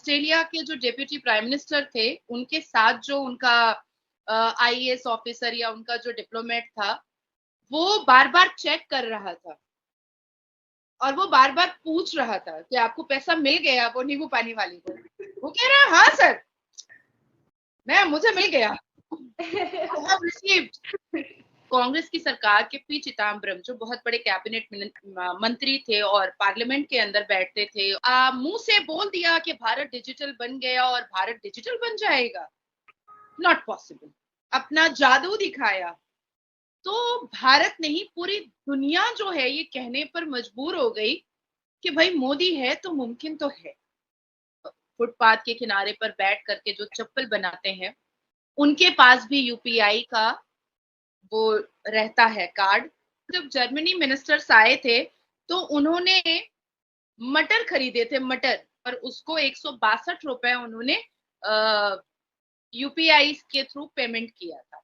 Australia के जो deputy prime minister थे, उनके साथ जो उनका आईएएस ऑफिसर या उनका जो डिप्लोमेट था, वो बार-बार चेक कर रहा था और वो बार-बार पूछ रहा था कि आपको पैसा मिल गया, वो नींबू पानी वाली को। वो कह रहा है, हाँ सर, मुझे मिल गया। कांग्रेस की सरकार के पी चिदम्बरम, जो बहुत बड़े कैबिनेट मंत्री थे और पार्लियामेंट के अंदर बैठते थे, मुंह से बोल दिया कि भारत डिजिटल बन गया और भारत डिजिटल बन जाएगा। Not possible. अपना जादू दिखाया तो भारत नहीं, पूरी दुनिया जो है ये कहने पर मजबूर हो गई कि भाई मोदी है तो मुमकिन तो है। फुटपाथ के किनारे पर बैठ करके जो चप्पल बनाते हैं, उनके पास भी यूपीआई का वो रहता है कार्ड। जब जर्मनी मिनिस्टर्स आए थे तो उन्होंने मटर खरीदे थे, मटर, और उसको 162 रुपए उन्होंने यूपीआई के थ्रू पेमेंट किया था।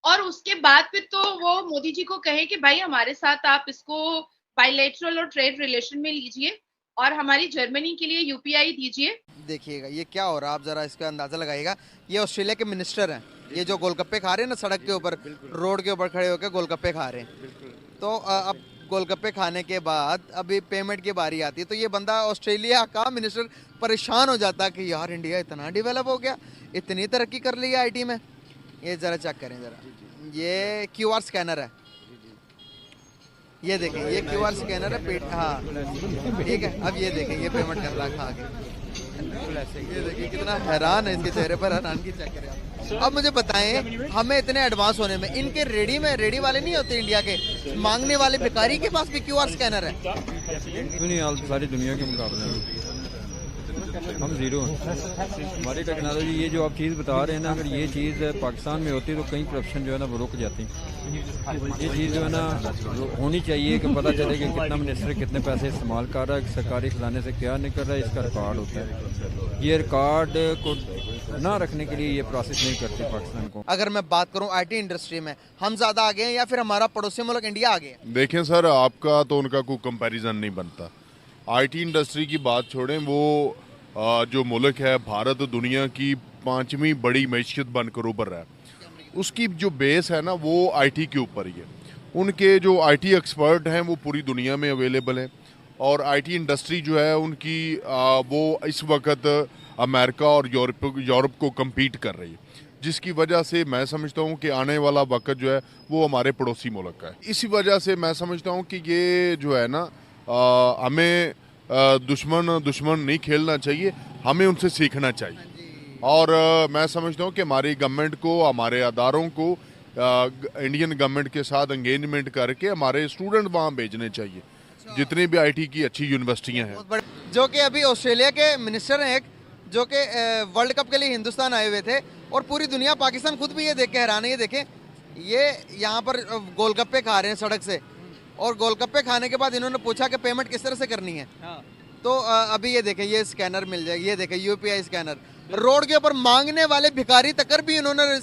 और उसके बाद फिर तो वो मोदी जी को कहे कि भाई हमारे साथ आप इसको बायलैटरल और ट्रेड रिलेशन में लीजिए और हमारी जर्मनी के लिए यूपीआई दीजिए। देखिएगा ये क्या हो रहा है, आप जरा इसका अंदाजा लगाइएगा। ये ऑस्ट्रेलिया के मिनिस्टर हैं, ये जो गोलगप्पे खा रहे हैं ना सड़क के ऊपर, रोड के ऊपर खड़े होकर गोलगप्पे खा रहे हैं। तो अब गोलगप्पे खाने के बाद अभी पेमेंट की बारी आती है तो ये बंदा ऑस्ट्रेलिया का मिनिस्टर परेशान हो जाता है कि यार इंडिया इतना डेवलप हो गया, इतनी तरक्की कर ली है आईटी में। ये जरा चेक करें जरा, ये क्यूआर स्कैनर है, ये देखें, ये क्यूआर स्कैनर है। हाँ ठीक है, अब ये देखें, ये पेमेंट कर रहा है खा के। ये देखिए कितना हैरान है इसके चेहरे पर, हैरान की चेक करें। अब मुझे बताएं, हमें इतने एडवांस होने में, इनके रेडी वाले नहीं होते इंडिया के, मांगने वाले भिखारी के पास भी क्यूआर स्कैनर है। सारी दुनिया के मुकाबले में हम जीरो हैं। हमारी टेक्नोलॉजी, ये जो आप चीज़ बता रहे हैं ना, अगर ये चीज़ पाकिस्तान में होती तो कई करप्शन जो है ना वो रुक जाती। ये चीज़ जो है ना होनी चाहिए कि पता चले कि कितना मिनिस्टर कितने पैसे इस्तेमाल कर रहा है, सरकारी खजाने से क्या निकल रहा है, इसका रिकॉर्ड होता है। ये रिकॉर्ड को ना रखने के लिए ये प्रोसेस नहीं करते पाकिस्तान को। अगर मैं बात करूं आईटी इंडस्ट्री में, हम ज़्यादा आगे हैं या फिर हमारा पड़ोसी मुल्क इंडिया आगे है? देखें सर, आपका तो उनका कोई कंपैरिजन नहीं बनता। आईटी इंडस्ट्री की बात छोड़ें, वो जो मुल्क है भारत, दुनिया की 5वीं बड़ी मैशियत बनकर उभर रहा है। उसकी जो बेस है ना वो आईटी के ऊपर ही है। उनके जो आईटी एक्सपर्ट हैं वो पूरी दुनिया में अवेलेबल हैं और आईटी इंडस्ट्री जो है उनकी वो इस वक्त अमेरिका और यूरोप को कम्पीट कर रही है, जिसकी वजह से मैं समझता हूँ कि आने वाला वक्त जो है वो हमारे पड़ोसी मुल्क का है। इसी वजह से मैं समझता हूँ कि ये जो है ना हमें दुश्मन नहीं खेलना चाहिए, हमें उनसे सीखना चाहिए। और मैं समझता हूँ कि हमारी गवर्नमेंट को, हमारे अदारों को इंडियन गवर्नमेंट के साथ एंगेजमेंट करके हमारे स्टूडेंट वहाँ भेजने चाहिए, जितनी भी आईटी की अच्छी यूनिवर्सिटियाँ हैं। जो कि अभी ऑस्ट्रेलिया के मिनिस्टर हैं एक, जो कि वर्ल्ड कप के लिए हिंदुस्तान आए हुए थे और पूरी दुनिया, पाकिस्तान खुद भी ये देख के हैरान है। ये देखें, ये यहाँ पर गोलगप्पे खा रहे हैं सड़क से, और गोलगप्पे खाने के बाद इन्होंने पूछा कि पेमेंट किस तरह से करनी है। हाँ। तो अभी ये देखें, ये स्कैनर मिल जाएगा, ये देखें यूपीआई स्कैनर, रोड के ऊपर मांगने वाले भिखारी तक भी इन्होंने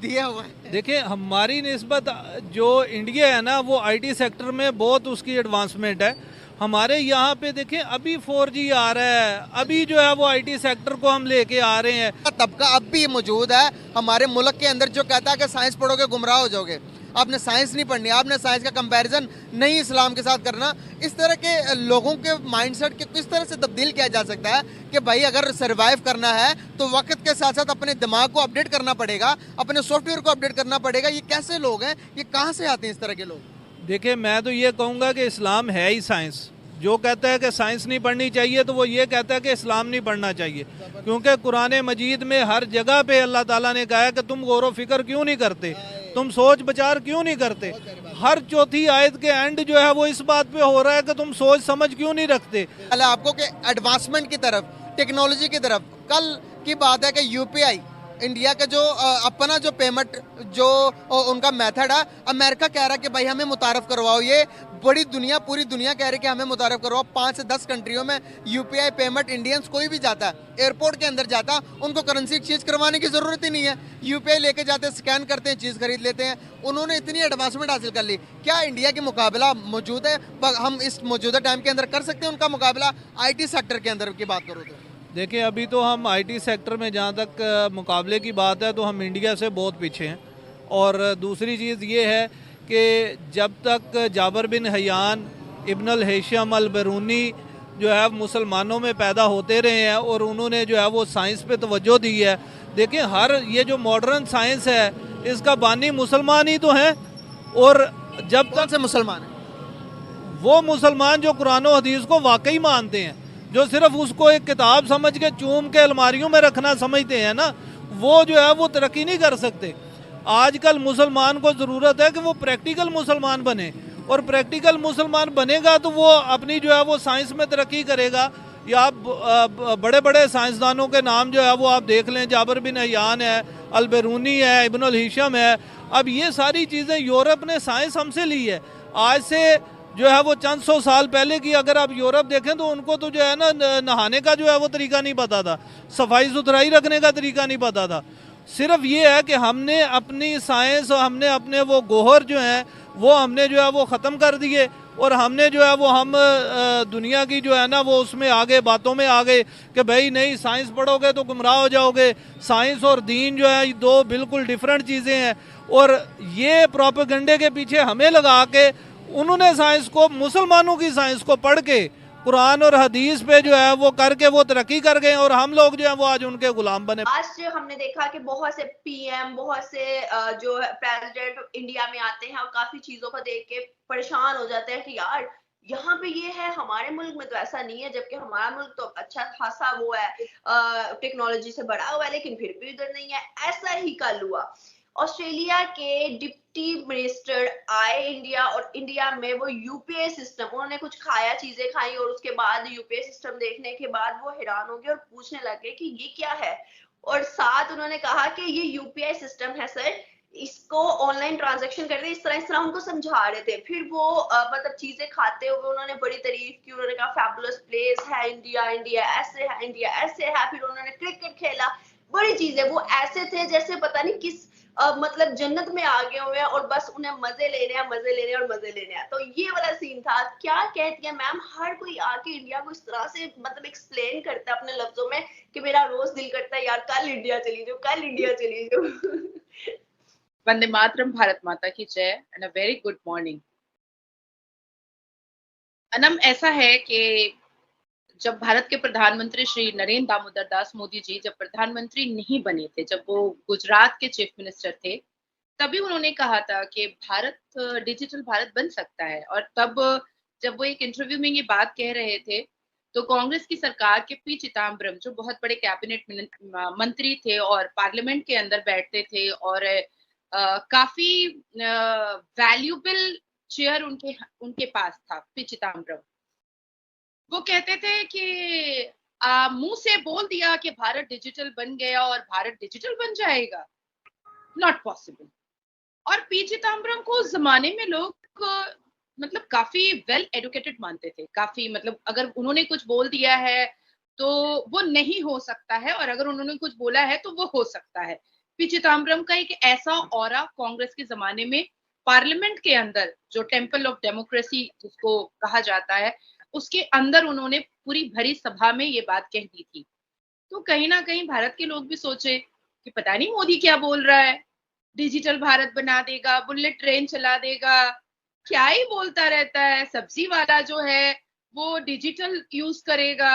दिया हुआ है। देखिए, हमारी निस्बत जो इंडिया है ना वो आईटी सेक्टर में बहुत उसकी एडवांसमेंट है। हमारे यहाँ पे देखें अभी 4G आ रहा है, अभी जो है वो आईटी सेक्टर को हम लेके आ रहे हैं। तबका अब भी मौजूद है हमारे मुल्क के अंदर जो कहता है कि साइंस पढ़ोगे गुमराह हो जाओगे, आपने साइंस नहीं पढ़नी, आपने साइंस का कंपैरिजन नहीं इस्लाम के साथ करना। इस तरह के लोगों के माइंडसेट के किस तरह से तब्दील किया जा सकता है कि भाई अगर सरवाइव करना है तो वक्त के साथ साथ अपने दिमाग को अपडेट करना पड़ेगा, अपने सॉफ्टवेयर को अपडेट करना पड़ेगा। ये कैसे लोग हैं, ये कहाँ से आते हैं इस तरह के लोग? देखिए, मैं तो ये कहूँगा कि इस्लाम है ही साइंस। जो कहता है कि साइंस नहीं पढ़नी चाहिए तो वो ये कहता है कि इस्लाम नहीं पढ़ना चाहिए, क्योंकि कुरान मजीद में हर जगह पे अल्लाह ताला ने कहा है कि तुम गौर व फिक्र क्यों नहीं करते, तुम सोच विचार क्यों नहीं करते। हर चौथी आयत के एंड जो है वो इस बात पे हो रहा है कि तुम सोच समझ क्यों नहीं रखते। आपको कि एडवांसमेंट की तरफ, टेक्नोलॉजी की तरफ, कल की बात है कि यूपीआई इंडिया का जो अपना जो पेमेंट जो उनका मेथड है, अमेरिका कह रहा है कि भाई हमें मुतारफ करवाओ। ये बड़ी दुनिया, पूरी दुनिया कह रही है कि हमें मुतारफ करवाओ। 5 से 10 कंट्रियों में यूपीआई पेमेंट इंडियंस कोई भी जाता है, एयरपोर्ट के अंदर जाता, उनको करेंसी एक्सचेंज करवाने की ज़रूरत ही नहीं है। यूपीआई लेके जाते, स्कैन करते हैं, चीज़ खरीद लेते हैं। उन्होंने इतनी एडवांसमेंट हासिल कर ली। क्या इंडिया की मुकाबला मौजूद है? हम इस मौजूदा टाइम के अंदर कर सकते हैं उनका मुकाबला? आईटी सेक्टर के अंदर की बात करो तो देखिए, अभी तो हम आईटी सेक्टर में जहाँ तक मुकाबले की बात है तो हम इंडिया से बहुत पीछे हैं। और दूसरी चीज़ ये है कि जब तक जाबर बिन हयान इब्न अल हैशम अल बरूनी जो है मुसलमानों में पैदा होते रहे हैं और उन्होंने जो है वो साइंस पे तवज्जो दी है। देखिए, हर ये जो मॉडर्न साइंस है इसका बानी मुसलमान ही तो हैं। और जब कौन तक से मुसलमान हैं? वो मुसलमान जो कुरान और हदीस को वाकई मानते हैं, जो सिर्फ उसको एक किताब समझ के चूम के अलमारियों में रखना समझते हैं ना, वो जो है वो तरक्की नहीं कर सकते। आजकल मुसलमान को ज़रूरत है कि वो प्रैक्टिकल मुसलमान बने, और प्रैक्टिकल मुसलमान बनेगा तो वो अपनी जो है वो साइंस में तरक्की करेगा। या आप बड़े बड़े साइंसदानों के नाम जो है वो आप देख लें, जाबर बिन हयान है, अल बेरूनी है, इब्न अल हैशम है। अब ये सारी चीज़ें यूरोप ने साइंस हमसे ली है। आज से जो है वो चंद सौ साल पहले की अगर आप यूरोप देखें तो उनको तो जो है ना नहाने का जो है वो तरीका नहीं पता था, सफाई सुथराई रखने का तरीका नहीं पता था। सिर्फ ये है कि हमने अपनी साइंस और हमने अपने वो गोहर जो हैं वो हमने जो है वो ख़त्म कर दिए, और हमने जो है वो हम दुनिया की जो है ना वो उसमें आगे बातों में आ गए कि भाई नहीं, साइंस पढ़ोगे तो गुमराह हो जाओगे। साइंस और दीन जो है दो बिल्कुल डिफरेंट चीज़ें हैं, और ये प्रोपेगेंडे के पीछे हमें लगा के उन्होंने साइंस को, मुसलमानों की साइंस को पढ़ के कुरान और हदीस पे जो है वो करके वो तरक्की कर गए, और हम लोग जो है वो आज उनके गुलाम बने। आज हमने देखा कि बहुत से पीएम, बहुत से जो प्रेसिडेंट इंडिया में आते हैं और काफी चीजों को देख के परेशान हो जाते हैं कि यार यहाँ पे ये है, हमारे मुल्क में तो ऐसा नहीं है, जबकि हमारा मुल्क तो अच्छा खासा वो है टेक्नोलॉजी से बढ़ा हुआ है, लेकिन फिर भी उधर नहीं है। ऐसा ही कल हुआ, ऑस्ट्रेलिया के डिप्टी मिनिस्टर आए इंडिया, और इंडिया में वो यूपीआई सिस्टम, उन्होंने कुछ खाया, चीजें खाई, और उसके बाद यूपीआई सिस्टम देखने के बाद वो हैरान हो गए और पूछने लगे कि ये क्या है। और साथ उन्होंने कहा कि ये यूपीआई सिस्टम है सर, इसको ऑनलाइन ट्रांजैक्शन करते, इस तरह उनको समझा रहे थे। फिर वो मतलब चीजें खाते हुए उन्होंने बड़ी तारीफ की, उन्होंने कहा फैबुलस प्लेस है इंडिया, इंडिया ऐसे है, इंडिया ऐसे है। फिर उन्होंने क्रिकेट खेला, बड़ी चीजें, वो ऐसे थे जैसे पता नहीं किस मतलब जन्नत में आ गए हुए हैं, और बस उन्हें मजे लेने हैं, मजे लेने और मजे लेने हैं। तो ये वाला सीन था। क्या कहती है मैम, हर कोई आके इंडिया को इस तरह से मतलब एक्सप्लेन करता है अपने लफ्जों में कि मेरा रोज दिल करता है यार कल इंडिया चली जाओ, कल इंडिया चली जाओ। वंदे मातरम, भारत माता की जय, and a very good morning. Anam, ऐसा है कि जब भारत के प्रधानमंत्री श्री नरेंद्र दामोदर दास मोदी जी जब प्रधानमंत्री नहीं बने थे, जब वो गुजरात के चीफ मिनिस्टर थे, तभी उन्होंने कहा था कि भारत डिजिटल भारत बन सकता है। और तब जब वो एक इंटरव्यू में ये बात कह रहे थे, तो कांग्रेस की सरकार के पी चिदम्बरम, जो बहुत बड़े कैबिनेट मंत्री थे और पार्लियामेंट के अंदर बैठते थे, और काफी वैल्यूबल चेयर उनके पास था, पी चिदम्बरम, वो कहते थे कि मुंह से बोल दिया कि भारत डिजिटल बन गया और भारत डिजिटल बन जाएगा, नॉट पॉसिबल। और पी चिदम्बरम को उस जमाने में लोग मतलब काफी वेल एडुकेटेड मानते थे, काफी मतलब अगर उन्होंने कुछ बोल दिया है तो वो नहीं हो सकता है, और अगर उन्होंने कुछ बोला है तो वो हो सकता है। पी चिदम्बरम का एक ऐसा ऑरा कांग्रेस के जमाने में पार्लियामेंट के अंदर, जो टेम्पल ऑफ डेमोक्रेसी जिसको कहा जाता है, उसके अंदर उन्होंने पूरी भरी सभा में ये बात कह दी थी। तो कहीं ना कहीं भारत के लोग भी सोचे कि पता नहीं मोदी क्या बोल रहा है, डिजिटल भारत बना देगा, बुलेट ट्रेन चला देगा, क्या ही बोलता रहता है, सब्जी वाला जो है वो डिजिटल यूज करेगा।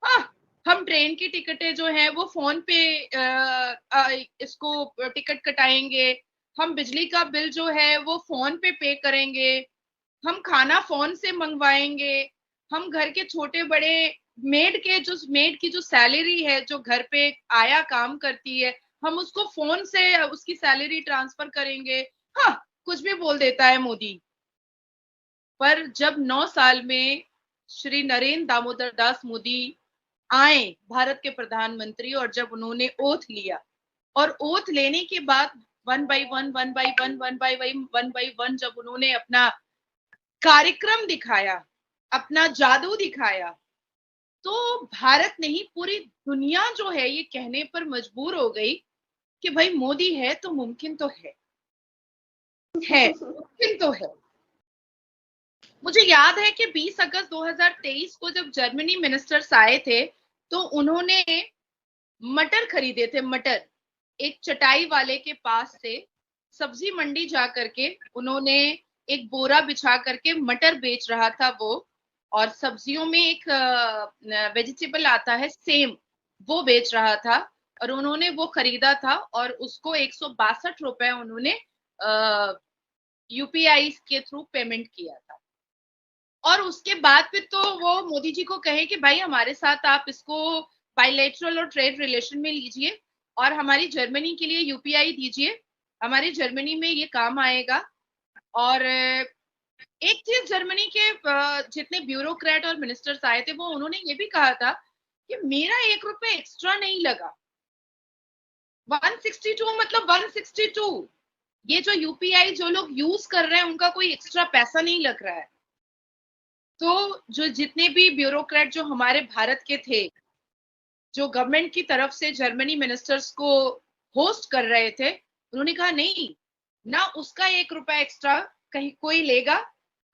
हाँ, हम ट्रेन की टिकटें जो है वो फोन पे इसको टिकट कटाएंगे, हम बिजली का बिल जो है वो फोन पे करेंगे, हम खाना फोन से मंगवाएंगे, हम घर के छोटे बड़े मेड की जो सैलरी है, जो घर पे आया काम करती है, हम उसको फोन से उसकी सैलरी ट्रांसफर करेंगे। हाँ, कुछ भी बोल देता है मोदी। पर जब 9 साल में श्री नरेंद्र दामोदर दास मोदी आए भारत के प्रधानमंत्री, और जब उन्होंने ओथ लिया, और ओथ लेने के बाद वन बाय वन जब उन्होंने अपना कार्यक्रम दिखाया, अपना जादू दिखाया, तो भारत नहीं पूरी दुनिया जो है ये कहने पर मजबूर हो गई कि भाई मोदी है तो मुमकिन तो है मुमकिन तो है। मुझे याद है कि 20 अगस्त 2023 को जब जर्मनी मिनिस्टर्स आए थे, तो उन्होंने मटर खरीदे थे, मटर एक चटाई वाले के पास से सब्जी मंडी जा करके उन्होंने एक बोरा बिछा करके मटर बेच रहा था वो। और सब्जियों में एक वेजिटेबल आता है सेम, वो बेच रहा था और उन्होंने वो खरीदा था और उसको 162 रुपए उन्होंने यूपीआई के थ्रू पेमेंट किया था। और उसके बाद फिर तो वो मोदी जी को कहे कि भाई हमारे साथ आप इसको बायलैटरल और ट्रेड रिलेशन में लीजिए और हमारी जर्मनी के लिए यूपीआई दीजिए, हमारी जर्मनी में ये काम आएगा। और एक चीज जर्मनी के जितने ब्यूरोक्रेट और मिनिस्टर्स आए थे वो उन्होंने ये भी कहा था कि मेरा 1 रुपए एक्स्ट्रा नहीं लगा। 162 मतलब 162, ये जो यूपीआई जो लोग यूज कर रहे हैं उनका कोई एक्स्ट्रा पैसा नहीं लग रहा है। तो जो जितने भी ब्यूरोक्रेट जो हमारे भारत के थे, जो गवर्नमेंट की तरफ से जर्मनी मिनिस्टर्स को होस्ट कर रहे थे, उन्होंने कहा नहीं, ना उसका 1 रुपया एक्स्ट्रा कहीं कोई लेगा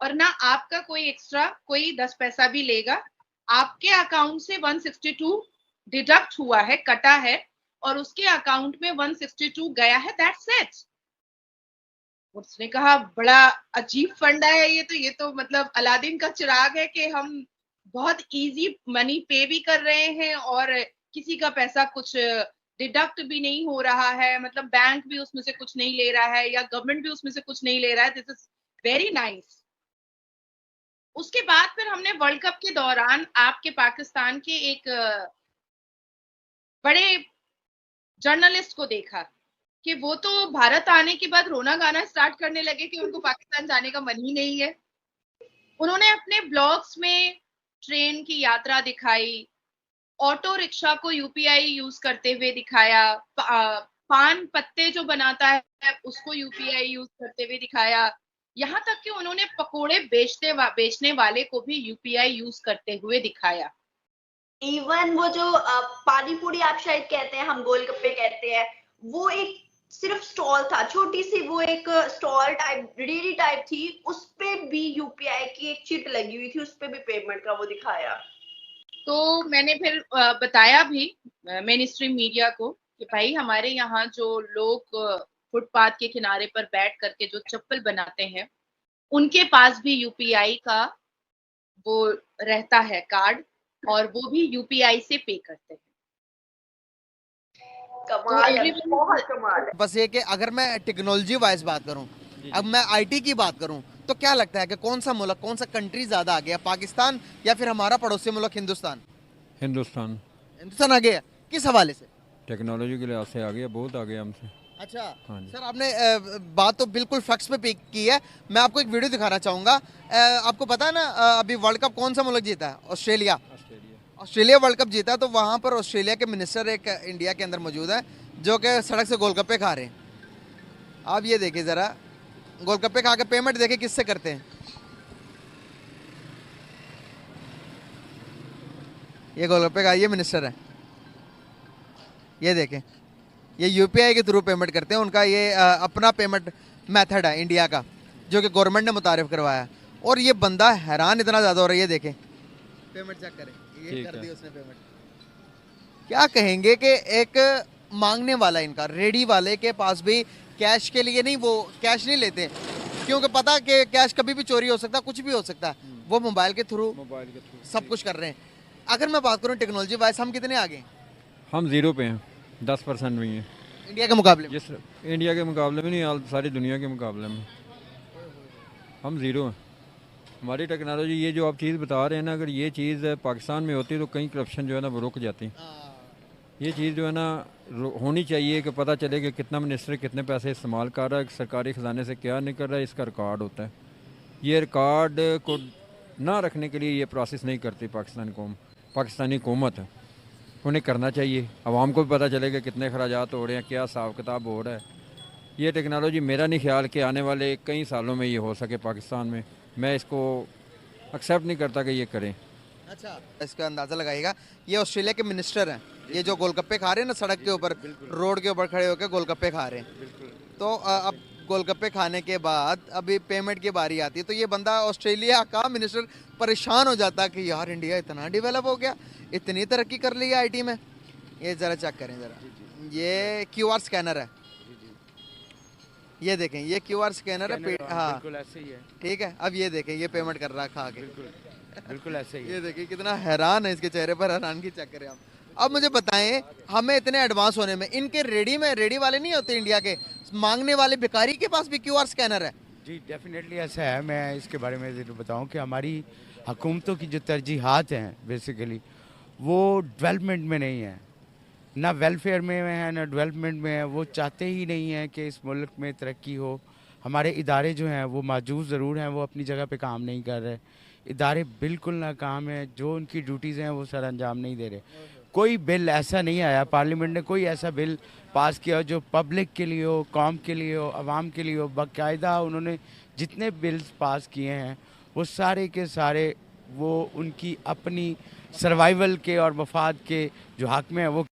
और ना आपका कोई एक्स्ट्रा कोई 10 पैसा भी लेगा। आपके अकाउंट से 162 डिडक्ट हुआ है, कटा है और उसके अकाउंट में 162 गया है, दैट्स इट। उसने कहा बड़ा अजीब फंड है ये तो मतलब अलादीन का चिराग है कि हम बहुत इजी मनी पे भी कर रहे हैं और किसी का पैसा कुछ डिडक्ट भी नहीं हो रहा है, मतलब बैंक भी उसमें से कुछ नहीं ले रहा है या गवर्नमेंट भी उसमें से कुछ नहीं ले रहा है। This is very nice. उसके बाद फिर हमने वर्ल्ड कप के दौरान आपके पाकिस्तान के एक बड़े जर्नलिस्ट को देखा कि वो तो भारत आने के बाद रोना गाना स्टार्ट करने लगे कि उनको पाकिस्तान जाने का मन ही नहीं है। उन्होंने अपने ब्लॉग्स में ट्रेन की यात्रा दिखाई, ऑटो रिक्शा को यूपीआई यूज करते हुए दिखाया, पान पत्ते जो बनाता है उसको यूपीआई यूज करते हुए दिखाया, यहाँ तक कि उन्होंने पकोड़े बेचने वाले को भी यूपीआई यूज करते हुए दिखाया। इवन वो जो पानी पूरी आप शायद कहते हैं, हम गोलगप्पे कहते हैं, वो एक सिर्फ स्टॉल था, छोटी सी वो एक स्टॉल टाइप रेडी टाइप थी, उस पे भी यूपीआई की एक चिट लगी हुई थी, उस पे भी पेमेंट का वो दिखाया। तो मैंने फिर बताया भी मेन स्ट्रीम मीडिया को कि भाई हमारे यहाँ जो लोग फुटपाथ के किनारे पर बैठ करके जो चप्पल बनाते हैं उनके पास भी यूपीआई का वो रहता है कार्ड और वो भी यूपीआई से पे करते हैं। कमाल है, बहुत कमाल है। बस ये कि अगर मैं टेक्नोलॉजी वाइज बात करूं, अब मैं आईटी की बात करूं, तो क्या लगता है कि कौन सा मुल्क, कौन सा कंट्री ज्यादा आ गया, पाकिस्तान या फिर हमारा पड़ोसी मुल्क हिंदुस्तान? हिंदुस्तान। हिंदुस्तान आ गया, किस हवाले से? टेक्नोलॉजी के लिहाज से आ गया, बहुत आ गया हमसे। अच्छा हाँ जी। सर, आपने बात तो बिल्कुल फैक्ट्स पे पिक की है। मैं आपको एक वीडियो दिखाना चाहूंगा। आपको पता है ना अभी वर्ल्ड कप कौन सा मुल्क जीता है? ऑस्ट्रेलिया। ऑस्ट्रेलिया वर्ल्ड कप जीता है, तो वहाँ पर ऑस्ट्रेलिया के मिनिस्टर एक इंडिया के अंदर मौजूद है जो कि सड़क से गोलगप्पे खा रहे हैं। आप ये देखिए ज़रा, गोलगप्पे खा के पेमेंट देखिए किससे करते हैं। ये गोलगप्पे का ये मिनिस्टर है, ये देखें, ये यूपीआई के थ्रू पेमेंट करते हैं। उनका ये अपना पेमेंट मेथड है इंडिया का, जो कि गवर्नमेंट ने मुतारिफ करवाया। और ये बंदा हैरान इतना ज़्यादा हो रहा है, ये देखें, पेमेंट चेक करें, ये कर दी उसने पेमेंट। क्या कहेंगे कि एक मांगने वाला, इनका रेडी वाले के पास भी कैश के लिए नहीं, वो कैश नहीं लेते क्योंकि पता कि कैश कभी भी चोरी हो सकता है, कुछ भी हो सकता है। वो मोबाइल के थ्रू सब कुछ कर रहे हैं। अगर मैं बात करूं टेक्नोलॉजी वाइज, हम कितने आगे? हम 0 पे हैं, 10% भी हैं इंडिया के मुकाबले। जिस इंडिया के मुकाबले में नहीं, सारी दुनिया के मुकाबले में हम 0 हैं। हमारी टेक्नोलॉजी, ये जो आप चीज़ बता रहे हैं ना, अगर ये चीज़ पाकिस्तान में होती तो कहीं करप्शन जो है ना वो रुक जाती। ये चीज़ जो है ना होनी चाहिए कि पता चले कि कितना मिनिस्टर कितने पैसे इस्तेमाल कर रहा है, सरकारी ख़जाने से क्या निकल रहा है, इसका रिकॉर्ड होता है। ये रिकॉर्ड को ना रखने के लिए ये प्रोसेस नहीं करती पाकिस्तानी हुकूमत है, उन्हें करना चाहिए। आवाम को भी पता चले कि कितने खराजात हो रहे हैं, क्या हिसाब किताब हो रहा है। ये टेक्नोलॉजी, मेरा नहीं ख्याल कि आने वाले कई सालों में ये हो सके पाकिस्तान में। मैं इसको एक्सेप्ट नहीं करता कि ये करें। अच्छा, इसका अंदाज़ा लगाइएगा, ये ऑस्ट्रेलिया के मिनिस्टर हैं, ये जो गोलगप्पे खा रहे हैं ना सड़क के ऊपर, रोड के ऊपर खड़े होकर गोलगप्पे खा रहे हैं। तो अब गोलगप्पे खाने के बाद अभी पेमेंट की बारी आती है तो ये बंदा ऑस्ट्रेलिया का मिनिस्टर परेशान हो जाता कि यार इंडिया इतना डेवलप हो गया, इतनी तरक्की कर ली है आईटी में। ये ज़रा चेक करें ज़रा, ये क्यूआर स्कैनर है, ये देखें ये क्यूआर स्कैनर है। हाँ बिल्कुल ऐसे ही है। ठीक है, अब ये देखें ये पेमेंट कर रहा है खा के। बिल्कुल ऐसे ही है। ये देखिए कितना हैरान है, इसके चेहरे पर हैरानगी चेक करें आप। अब मुझे बताएं, हमें इतने एडवांस होने में इनके रेडी वाले नहीं होते इंडिया के, मांगने वाले भिखारी के पास भी क्यूआर स्कैनर है। जी डेफिनेटली ऐसा है। मैं इसके बारे में ज़रूर बताऊं कि हमारी हुकूमतों की जो तरजीहात हैं बेसिकली वो डेवलपमेंट में नहीं है, ना वेलफेयर में है ना डेवलपमेंट में है। वो चाहते ही नहीं है कि इस मुल्क में तरक्की हो। हमारे इदारे जो हैं वो मौजूद ज़रूर हैं, वो अपनी जगह पे काम नहीं कर रहे। इदारे बिल्कुल नाकाम हैं, जो उनकी ड्यूटीज़ हैं वो सर अंजाम नहीं दे रहे। कोई बिल ऐसा नहीं आया, पार्लियामेंट ने कोई ऐसा बिल पास किया जो पब्लिक के लिए हो, कौम के लिए हो, आवाम के लिए हो। बाकायदा उन्होंने जितने बिल्स पास किए हैं वो सारे के सारे वो उनकी अपनी सर्वाइवल के और मफाद के जो हक में है वो